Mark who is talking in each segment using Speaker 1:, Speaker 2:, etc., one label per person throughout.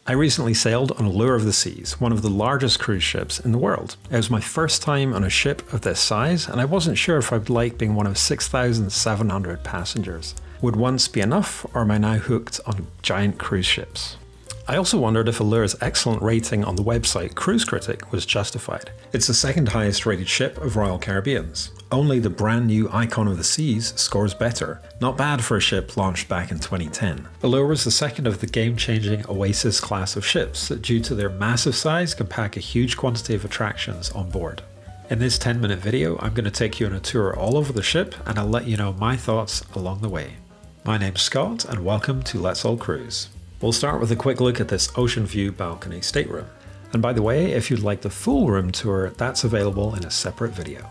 Speaker 1: I recently sailed on Allure of the Seas, one of the largest cruise ships in the world. It was my first time on a ship of this size, and I wasn't sure if I'd like being one of 6,700 passengers. Would once be enough, or am I now hooked on giant cruise ships? I also wondered if Allure's excellent rating on the website Cruise Critic was justified. It's the second highest rated ship of Royal Caribbean's. Only the brand new Icon of the Seas scores better. Not bad for a ship launched back in 2010. Allure was the second of the game-changing Oasis class of ships that, due to their massive size, can pack a huge quantity of attractions on board. In this 10-minute video, I'm going to take you on a tour all over the ship, and I'll let you know my thoughts along the way. My name's Scott, and welcome to Let's All Cruise. We'll start with a quick look at this ocean view balcony stateroom. And by the way, if you'd like the full room tour, that's available in a separate video.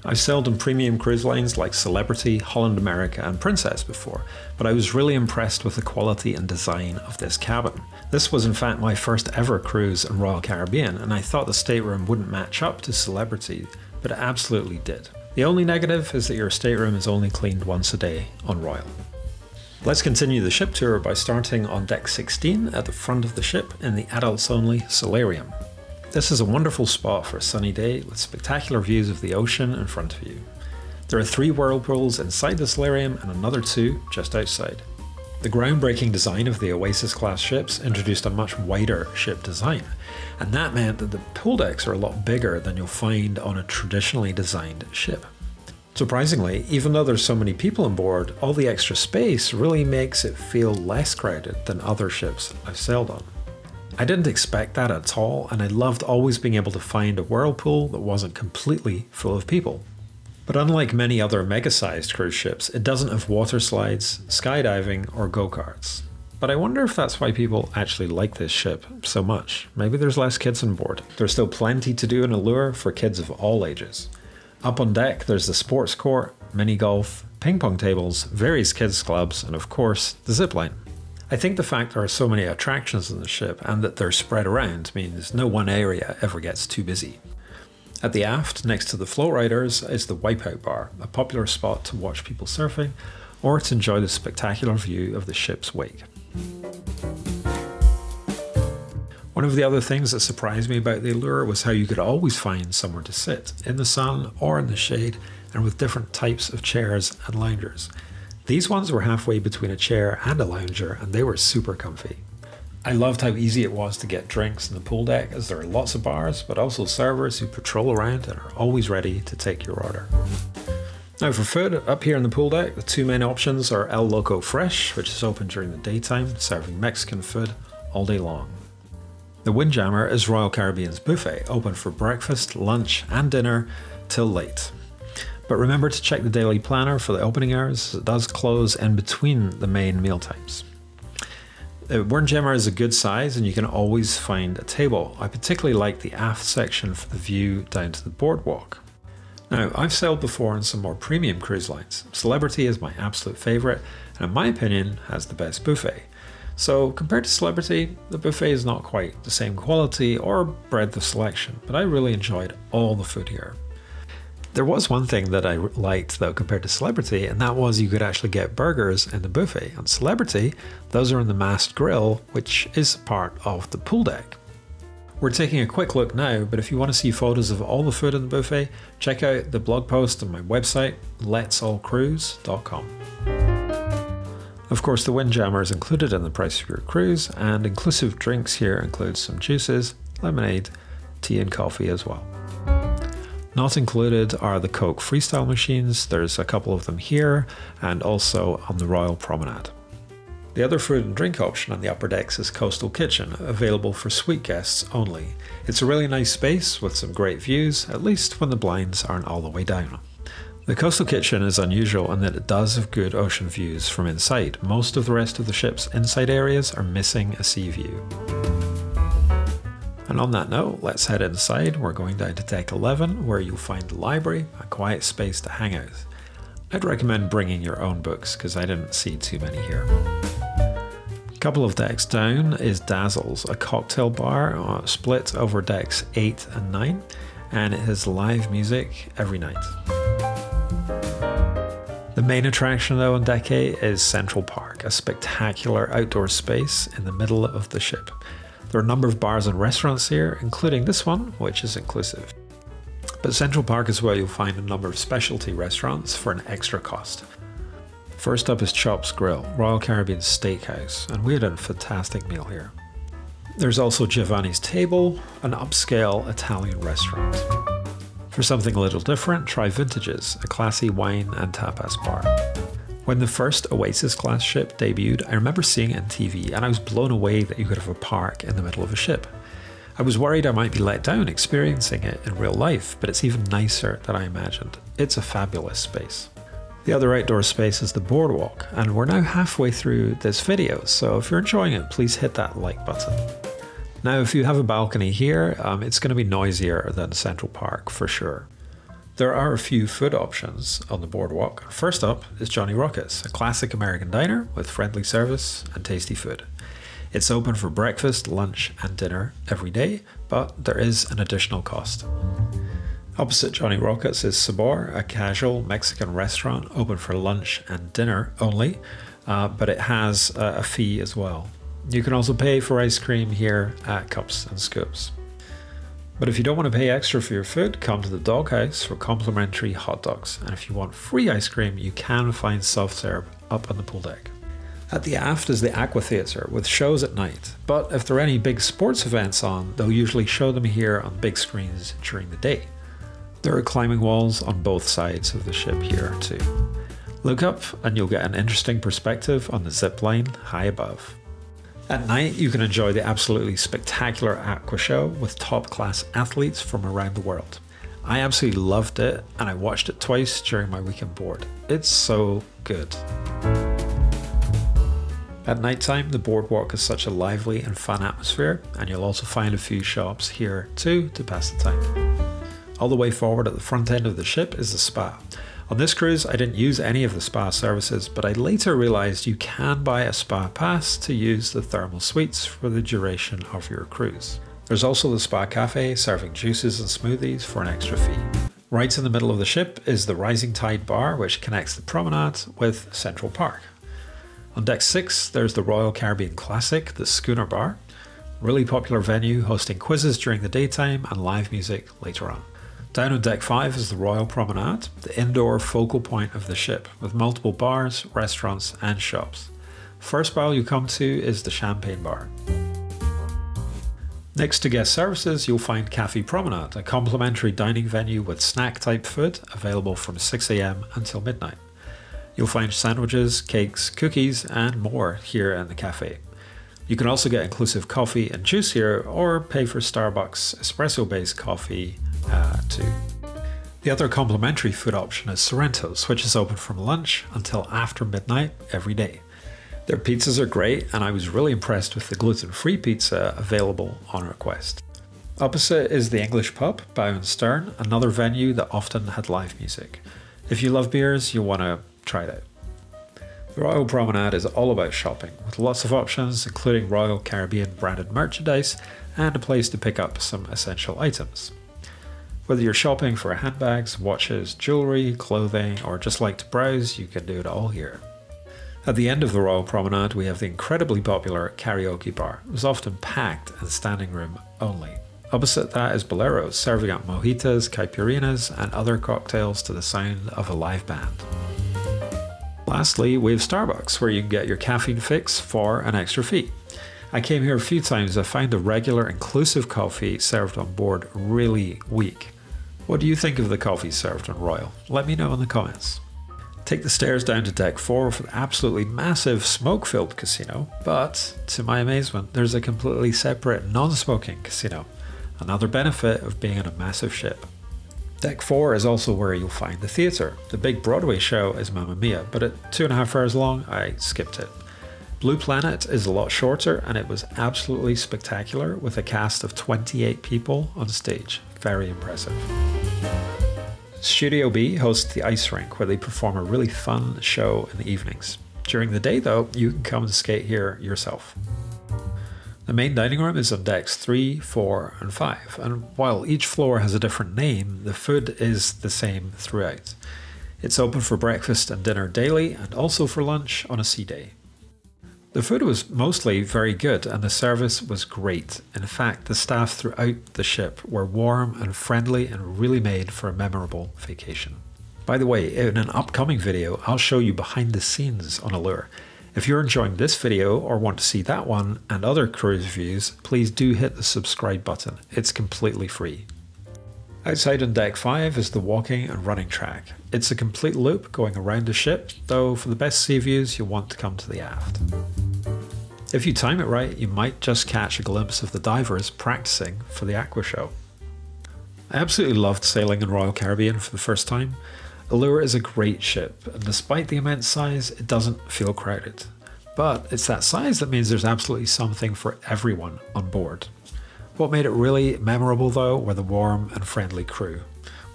Speaker 1: I've sailed on premium cruise lines like Celebrity, Holland America and Princess before, but I was really impressed with the quality and design of this cabin. This was in fact my first ever cruise in Royal Caribbean, and I thought the stateroom wouldn't match up to Celebrity, but it absolutely did. The only negative is that your stateroom is only cleaned once a day on Royal. Let's continue the ship tour by starting on deck 16 at the front of the ship in the adults-only Solarium. This is a wonderful spot for a sunny day with spectacular views of the ocean in front of you. There are 3 whirlpools inside the Solarium and another 2 just outside. The groundbreaking design of the Oasis class ships introduced a much wider ship design, and that meant that the pool decks are a lot bigger than you'll find on a traditionally designed ship. Surprisingly, even though there's so many people on board, all the extra space really makes it feel less crowded than other ships I've sailed on. I didn't expect that at all, and I loved always being able to find a whirlpool that wasn't completely full of people. But unlike many other mega-sized cruise ships, it doesn't have water slides, skydiving, or go-karts. But I wonder if that's why people actually like this ship so much. Maybe there's less kids on board. There's still plenty to do in Allure for kids of all ages. Up on deck, there's the sports court, mini golf, ping pong tables, various kids clubs, and of course, the zipline. I think the fact there are so many attractions on the ship and that they're spread around means no one area ever gets too busy. At the aft, next to the float riders, is the Wipeout Bar, a popular spot to watch people surfing or to enjoy the spectacular view of the ship's wake. One of the other things that surprised me about the Allure was how you could always find somewhere to sit, in the sun or in the shade, and with different types of chairs and loungers. These ones were halfway between a chair and a lounger, and they were super comfy. I loved how easy it was to get drinks on the pool deck, as there are lots of bars, but also servers who patrol around and are always ready to take your order. Now for food, up here on the pool deck, the 2 main options are El Loco Fresh, which is open during the daytime, serving Mexican food all day long. The Windjammer is Royal Caribbean's buffet, open for breakfast, lunch and dinner till late. But remember to check the daily planner for the opening hours, as it does close in between the main meal times. The Windjammer is a good size and you can always find a table. I particularly like the aft section for the view down to the boardwalk. Now, I've sailed before on some more premium cruise lines. Celebrity is my absolute favourite and in my opinion has the best buffet. So compared to Celebrity, the buffet is not quite the same quality or breadth of selection, but I really enjoyed all the food here. There was one thing that I liked though compared to Celebrity, and that was you could actually get burgers in the buffet. On Celebrity, those are in the mast grill, which is part of the pool deck. We're taking a quick look now, but if you want to see photos of all the food in the buffet, check out the blog post on my website, letsallcruise.com. Of course, the Windjammer is included in the price of your cruise, and inclusive drinks here include some juices, lemonade, tea and coffee as well. Not included are the Coke freestyle machines. There's a couple of them here and also on the Royal Promenade. The other food and drink option on the upper decks is Coastal Kitchen, available for suite guests only. It's a really nice space with some great views, at least when the blinds aren't all the way down. The Coastal Kitchen is unusual in that it does have good ocean views from inside. Most of the rest of the ship's inside areas are missing a sea view. And on that note, let's head inside. We're going down to deck 11, where you'll find the library, a quiet space to hang out. I'd recommend bringing your own books, because I didn't see too many here. A couple of decks down is Dazzles, a cocktail bar split over decks 8 and 9, and it has live music every night. The main attraction though on Deck 8 is Central Park, a spectacular outdoor space in the middle of the ship. There are a number of bars and restaurants here, including this one, which is inclusive. But Central Park is where you'll find a number of specialty restaurants for an extra cost. First up is Chop's Grill, Royal Caribbean Steakhouse, and we had a fantastic meal here. There's also Giovanni's Table, an upscale Italian restaurant. For something a little different, try Vintages, a classy wine and tapas bar. When the first Oasis class ship debuted, I remember seeing it on TV and I was blown away that you could have a park in the middle of a ship. I was worried I might be let down experiencing it in real life, but it's even nicer than I imagined. It's a fabulous space. The other outdoor space is the Boardwalk, and we're now halfway through this video, so if you're enjoying it, please hit that like button. Now, if you have a balcony here, it's going to be noisier than Central Park for sure. There are a few food options on the Boardwalk. First up is Johnny Rockets, a classic American diner with friendly service and tasty food. It's open for breakfast, lunch and dinner every day, but there is an additional cost. Opposite Johnny Rockets is Sabor, a casual Mexican restaurant open for lunch and dinner only, but it has a fee as well. You can also pay for ice cream here at Cups and Scoops. But if you don't want to pay extra for your food, come to the Doghouse for complimentary hot dogs. And if you want free ice cream, you can find soft serve up on the pool deck. At the aft is the Aqua Theater with shows at night. But if there are any big sports events on, they'll usually show them here on big screens during the day. There are climbing walls on both sides of the ship here too. Look up and you'll get an interesting perspective on the zip line high above. At night, you can enjoy the absolutely spectacular Aqua Show with top-class athletes from around the world. I absolutely loved it, and I watched it twice during my weekend board. It's so good. At nighttime, the Boardwalk is such a lively and fun atmosphere, and you'll also find a few shops here too to pass the time. All the way forward at the front end of the ship is the spa. On this cruise, I didn't use any of the spa services, but I later realized you can buy a spa pass to use the thermal suites for the duration of your cruise. There's also the spa cafe serving juices and smoothies for an extra fee. Right in the middle of the ship is the Rising Tide Bar, which connects the promenade with Central Park. On deck 6, there's the Royal Caribbean Classic, the Schooner Bar, really popular venue hosting quizzes during the daytime and live music later on. Down on deck 5 is the Royal Promenade, the indoor focal point of the ship, with multiple bars, restaurants and shops. First bar you come to is the Champagne Bar. Next to guest services, you'll find Café Promenade, a complimentary dining venue with snack-type food available from 6 AM until midnight. You'll find sandwiches, cakes, cookies and more here in the cafe. You can also get inclusive coffee and juice here, or pay for Starbucks espresso-based coffee too. The other complimentary food option is Sorrento's, which is open from lunch until after midnight every day. Their pizzas are great, and I was really impressed with the gluten-free pizza available on request. Opposite is the English pub, Bow and Stern, another venue that often had live music. If you love beers, you'll want to try it out. The Royal Promenade is all about shopping, with lots of options including Royal Caribbean branded merchandise and a place to pick up some essential items. Whether you're shopping for handbags, watches, jewellery, clothing, or just like to browse, you can do it all here. At the end of the Royal Promenade, we have the incredibly popular karaoke bar. It was often packed and standing room only. Opposite that is Bolero's, serving up mojitas, caipirinhas, and other cocktails to the sound of a live band. Lastly, we have Starbucks, where you can get your caffeine fix for an extra fee. I came here a few times. I found the regular inclusive coffee served on board really weak. What do you think of the coffee served on Royal? Let me know in the comments. Take the stairs down to deck 4 for the absolutely massive smoke-filled casino, but to my amazement, there's a completely separate non-smoking casino, another benefit of being on a massive ship. Deck 4 is also where you'll find the theatre. The big Broadway show is Mamma Mia, but at 2.5 hours long, I skipped it. Blue Planet is a lot shorter, and it was absolutely spectacular with a cast of 28 people on stage. Very impressive. Studio B hosts the Ice Rink, where they perform a really fun show in the evenings. During the day though, you can come and skate here yourself. The main dining room is on decks 3, 4 and 5, and while each floor has a different name, the food is the same throughout. It's open for breakfast and dinner daily, and also for lunch on a sea day. The food was mostly very good and the service was great. In fact, the staff throughout the ship were warm and friendly and really made for a memorable vacation. By the way, in an upcoming video, I'll show you behind the scenes on Allure. If you're enjoying this video or want to see that one and other cruise reviews, please do hit the subscribe button. It's completely free. Outside on Deck 5 is the walking and running track. It's a complete loop going around the ship, though for the best sea views you'll want to come to the aft. If you time it right, you might just catch a glimpse of the divers practicing for the Aqua show. I absolutely loved sailing in Royal Caribbean for the first time. Allure is a great ship, and despite the immense size, it doesn't feel crowded. But it's that size that means there's absolutely something for everyone on board. What made it really memorable though were the warm and friendly crew.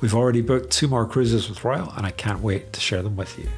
Speaker 1: We've already booked 2 more cruises with Royal and I can't wait to share them with you.